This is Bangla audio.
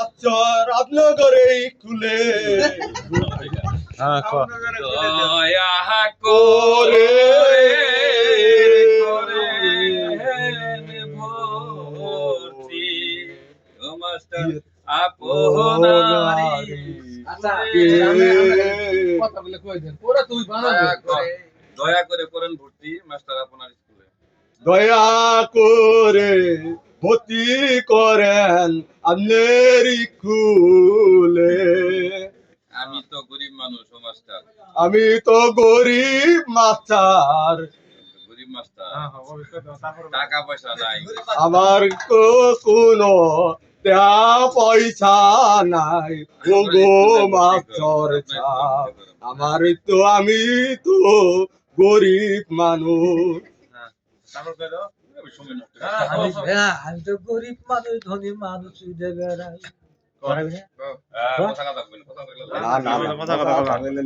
আচ্ছা রাজনগরে খুলে দয়া করে ভর্তি ও মাস্টার আপনারি কথাগুলো কই দেন পুরো তুই বানাবে দয়া করে করেন ভর্তি মাস্টার আপনার স্কুলে। দয়া করে ভর্তি করেন আপনার খুলে। আমি তো গরিব মানুষ ও মাস্টার, আমি তো গরিব মাস্টার, গরিব মাস্টার, টাকা পয়সা নাই। আমার তো কোনো টাকা পয়সা নাই ও গো মাস্টার সাহেব। আমি তো গরিব মানুষ। আমি তো গরিব মানুষ ধনী মানুষ কথা কথা বলবেন, কথা বলবেন। না না